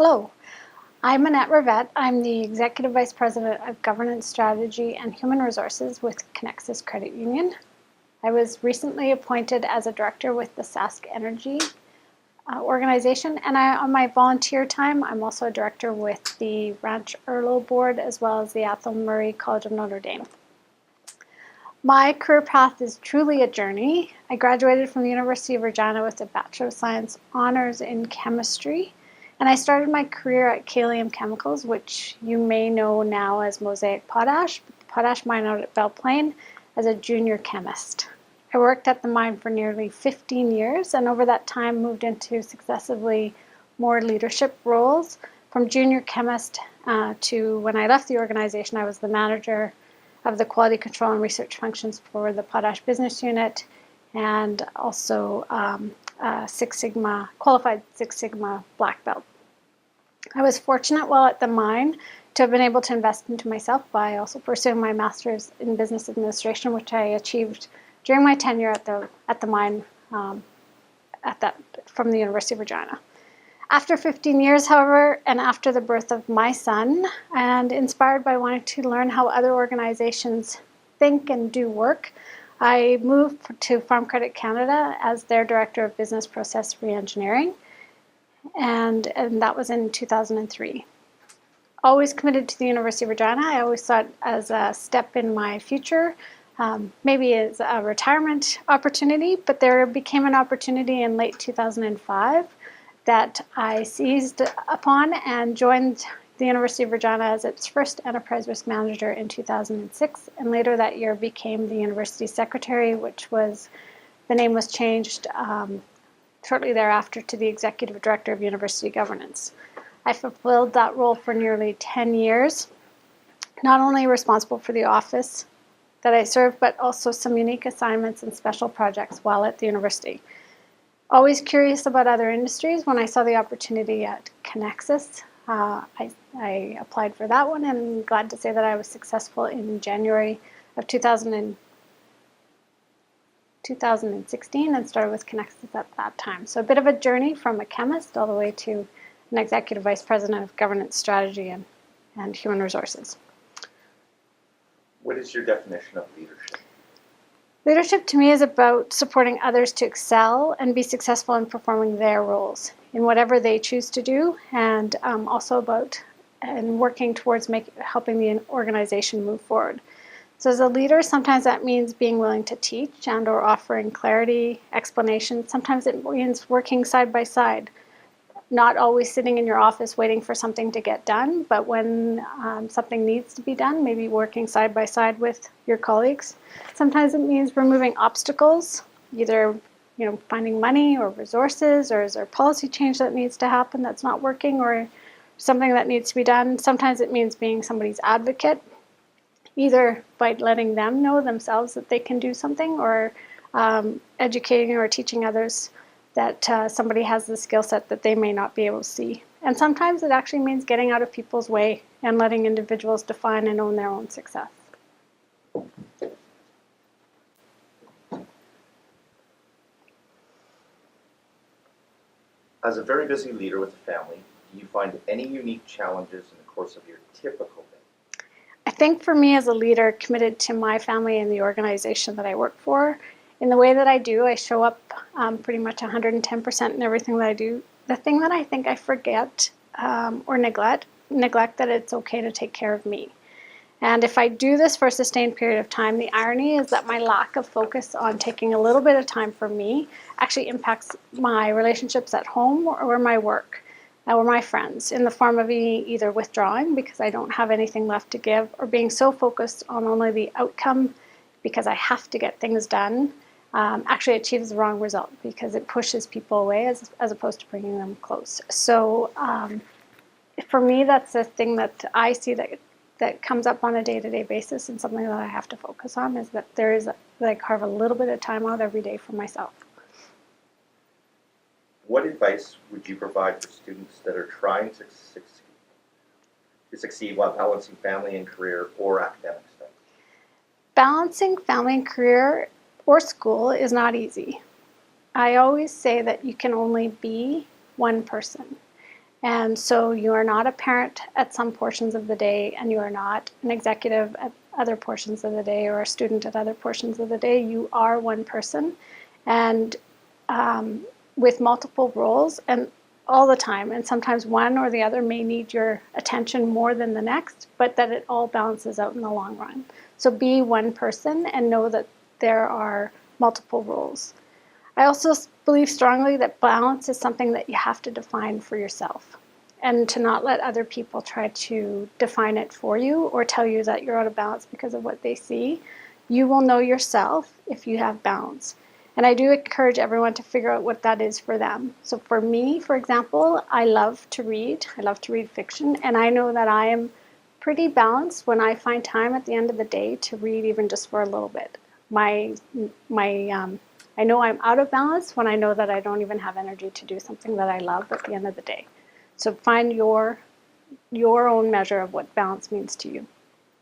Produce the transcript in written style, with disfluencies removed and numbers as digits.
Hello, I'm Annette Revet. I'm the Executive Vice President of Governance Strategy and Human Resources with Connexus Credit Union. I was recently appointed as a director with the Sask Energy organization, and on my volunteer time, I'm also a director with the Ranch Erlo Board as well as the Athol Murray College of Notre Dame. My career path is truly a journey. I graduated from the University of Regina with a Bachelor of Science honors in chemistry. And I started my career at Kalium Chemicals, which you may know now as Mosaic Potash, but the potash mine out at Belle Plaine, as a junior chemist. I worked at the mine for nearly 15 years, and over that time moved into successively more leadership roles. From junior chemist to when I left the organization, I was the manager of the quality control and research functions for the potash business unit, and also qualified Six Sigma black belt. I was fortunate while at the mine to have been able to invest into myself by also pursuing my master's in business administration, which I achieved during my tenure at the mine from the University of Regina. After 15 years, however, and after the birth of my son, and inspired by wanting to learn how other organizations think and do work, I moved to Farm Credit Canada as their Director of Business Process Reengineering, and that was in 2003. Always committed to the University of Regina. I always saw it as a step in my future, maybe as a retirement opportunity, but there became an opportunity in late 2005 that I seized upon and joined the University of Regina as its first enterprise risk manager in 2006, and later that year became the university secretary, the name was changed shortly thereafter to the executive director of university governance. I fulfilled that role for nearly 10 years, not only responsible for the office that I served, but also some unique assignments and special projects while at the university. Always curious about other industries. When I saw the opportunity at Connexus, I applied for that one, and I'm glad to say that I was successful in January of 2016 and started with Connexus at that time. So a bit of a journey from a chemist all the way to an executive vice president of governance strategy and human resources. What is your definition of leadership? Leadership to me is about supporting others to excel and be successful in performing their roles in whatever they choose to do, and also about working towards helping the organization move forward. So as a leader, sometimes that means being willing to teach and or offering clarity, explanation. Sometimes it means working side by side, not always sitting in your office waiting for something to get done, but when something needs to be done, maybe working side by side with your colleagues. Sometimes it means removing obstacles, either finding money or resources, or is there policy change that needs to happen that's not working, or something that needs to be done. Sometimes it means being somebody's advocate, either by letting them know themselves that they can do something, or educating or teaching others that somebody has the skill set that they may not be able to see. And sometimes it actually means getting out of people's way and letting individuals define and own their own success. As a very busy leader with a family, do you find any unique challenges in the course of your typical day? I think for me as a leader committed to my family and the organization that I work for, in the way that I do, I show up pretty much 110% in everything that I do. The thing that I think I forget or neglect that it's okay to take care of me. And if I do this for a sustained period of time, the irony is that my lack of focus on taking a little bit of time for me actually impacts my relationships at home or my work or my friends, in the form of me either withdrawing because I don't have anything left to give, or being so focused on only the outcome because I have to get things done, actually achieves the wrong result because it pushes people away as opposed to bringing them close. So for me, that's a thing that I see that comes up on a day-to-day basis, and something that I have to focus on is that I carve a little bit of time out every day for myself. What advice would you provide for students that are trying to succeed while balancing family and career or academic studies? Balancing family and career or school is not easy. I always say that you can only be one person. And so you are not a parent at some portions of the day, and you are not an executive at other portions of the day, or a student at other portions of the day. You are one person, and with multiple roles, and all the time. And sometimes one or the other may need your attention more than the next, but that it all balances out in the long run. So be one person and know that there are multiple roles. I also believe strongly that balance is something that you have to define for yourself, and to not let other people try to define it for you or tell you that you're out of balance because of what they see. You will know yourself if you have balance. And I do encourage everyone to figure out what that is for them. So for me, for example, I love to read. I love to read fiction, and I know that I am pretty balanced when I find time at the end of the day to read, even just for a little bit. My I know I'm out of balance when I know that I don't even have energy to do something that I love at the end of the day. So find your own measure of what balance means to you.